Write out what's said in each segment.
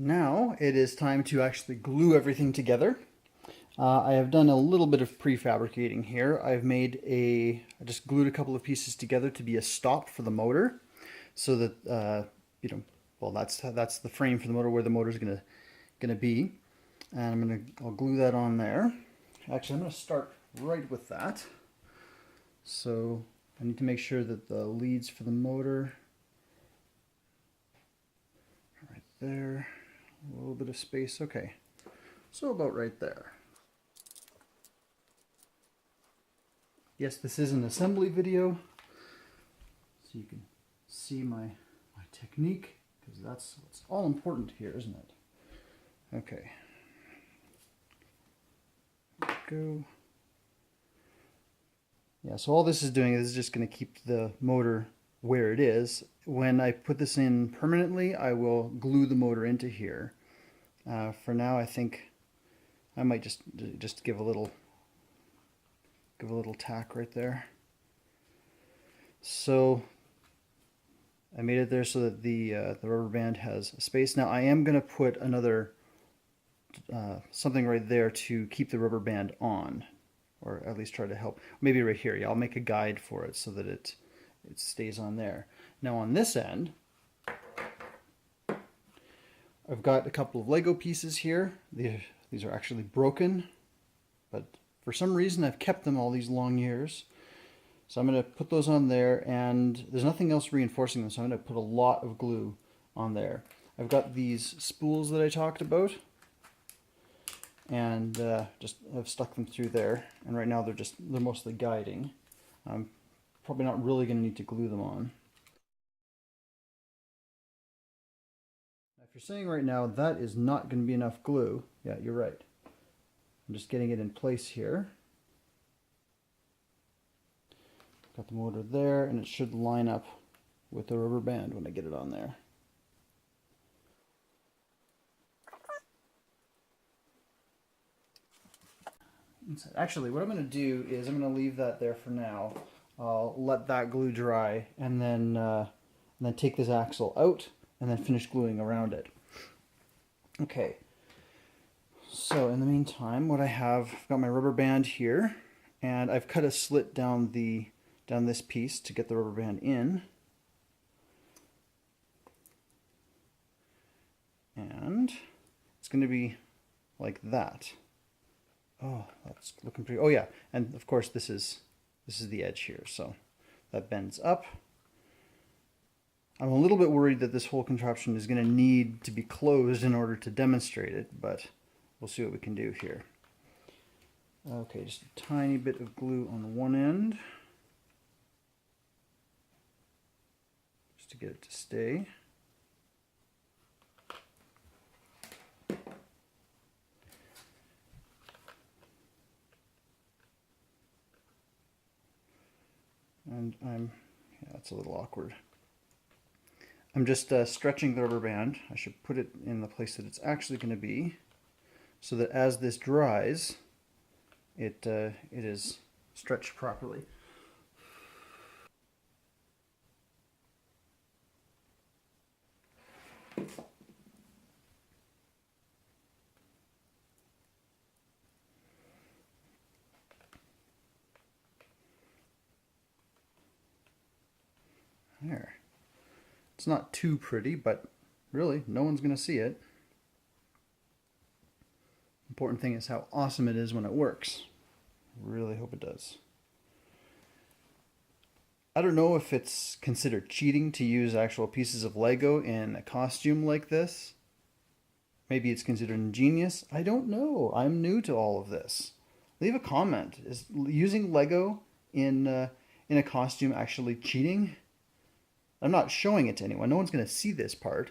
Now it is time to actually glue everything together. I have done a little bit of prefabricating here. I just glued a couple of pieces together to be a stop for the motor, so that well, that's the frame for the motor where the motor is gonna be, and I'll glue that on there. Actually, I'm gonna start right with that. So I need to make sure that the leads for the motor are right there. A little bit of space, okay. So about right there. Yes, this is an assembly video, so you can see my technique, because that's what's all important here, isn't it? Okay. Go. Yeah, so all this is doing is just going to keep the motor where it is. When I put this in permanently, I will glue the motor into here. For now, I think I might just give a little tack right there. So I made it there so that the rubber band has space. Now I am going to put another something right there to keep the rubber band on, or at least try to help. Maybe right here. Yeah, I'll make a guide for it so that it stays on there. Now on this end, I've got a couple of Lego pieces here. These are actually broken, but for some reason I've kept them all these long years. So I'm going to put those on there, and there's nothing else reinforcing them, so I'm going to put a lot of glue on there. I've got these spools that I talked about, and just have stuck them through there, and right now they're mostly guiding. I'm probably not really going to need to glue them on. If you're saying right now that is not going to be enough glue, yeah, you're right. I'm just getting it in place here. Got the motor there, and it should line up with the rubber band when I get it on there. Actually, what I'm going to do is I'm going to leave that there for now. I'll let that glue dry, and then take this axle out, and then finish gluing around it. Okay. So in the meantime, what I've got my rubber band here, and I've cut a slit down this piece to get the rubber band in. And it's going to be like that. Oh, that's looking pretty. Oh yeah, and of course this is the edge here, so that bends up. I'm a little bit worried that this whole contraption is going to need to be closed in order to demonstrate it, but we'll see what we can do here. Okay, just a tiny bit of glue on one end, just to get it to stay. And yeah, it's a little awkward. I'm just stretching the rubber band. I should put it in the place that it's actually going to be, so that as this dries, it is stretched properly. There. It's not too pretty, but really, no one's going to see it. Important thing is how awesome it is when it works. Really hope it does. I don't know if it's considered cheating to use actual pieces of Lego in a costume like this. Maybe it's considered ingenious. I don't know. I'm new to all of this. Leave a comment. Is using Lego in a costume actually cheating? I'm not showing it to anyone. No one's going to see this part,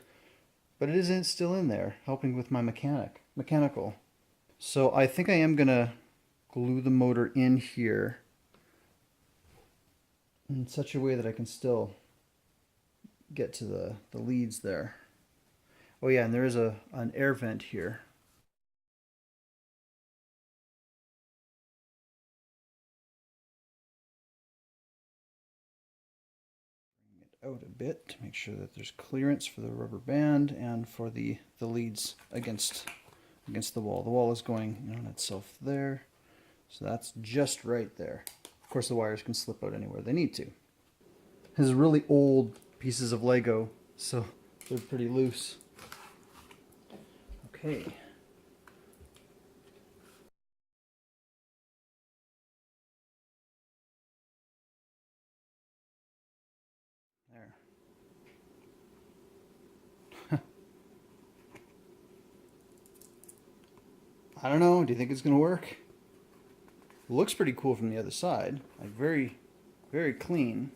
but it is still in there, helping with my mechanical. So I think I am going to glue the motor in here in such a way that I can still get to the leads there. Oh yeah, and there is an air vent here. Bring it out a bit to make sure that there's clearance for the rubber band and for the leads against the wall. The wall is going on itself there, so that's just right there. Of course, the wires can slip out anywhere they need to. This is really old pieces of Lego, so they're pretty loose. Okay. There. I don't know. Do you think it's going to work? It looks pretty cool from the other side. Like very, very clean.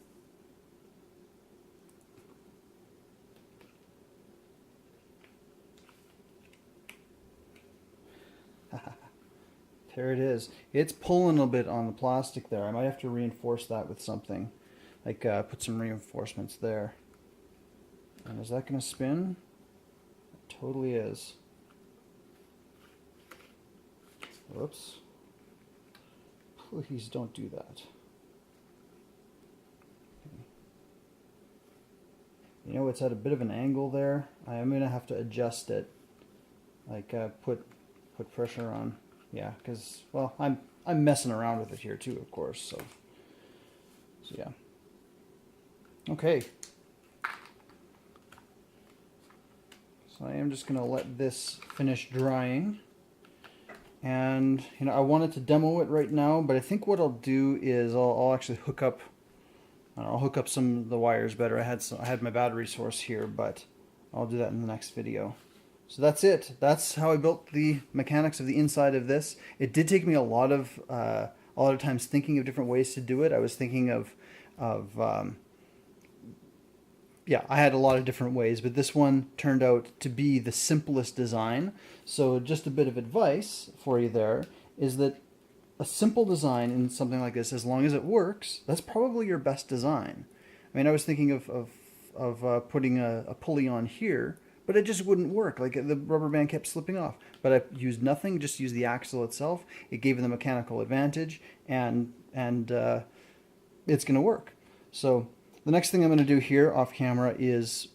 There it is. It's pulling a bit on the plastic there. I might have to reinforce that with something. Like put some reinforcements there. And is that going to spin? It totally is. Whoops. Please don't do that. You know, it's at a bit of an angle there. I am going to have to adjust it. Like put pressure on. Yeah, because, well, I'm messing around with it here too, of course. So yeah. Okay. So I am just going to let this finish drying. And, you know, I wanted to demo it right now, but I think what I'll do is I'll actually hook up, I'll hook up some of the wires better. I had my battery source here, but I'll do that in the next video. So that's it. That's how I built the mechanics of the inside of this. It did take me a lot of times thinking of different ways to do it. I was thinking yeah, I had a lot of different ways, but this one turned out to be the simplest design. So just a bit of advice for you there is that a simple design in something like this, as long as it works, that's probably your best design. I mean, I was thinking of putting a pulley on here, but it just wouldn't work. Like the rubber band kept slipping off. But I used nothing, just used the axle itself. It gave it the mechanical advantage, and it's going to work. So the next thing I'm going to do here off camera is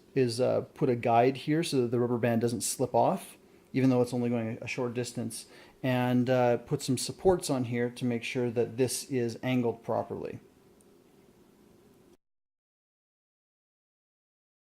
put a guide here so that the rubber band doesn't slip off, even though it's only going a short distance, and put some supports on here to make sure that this is angled properly.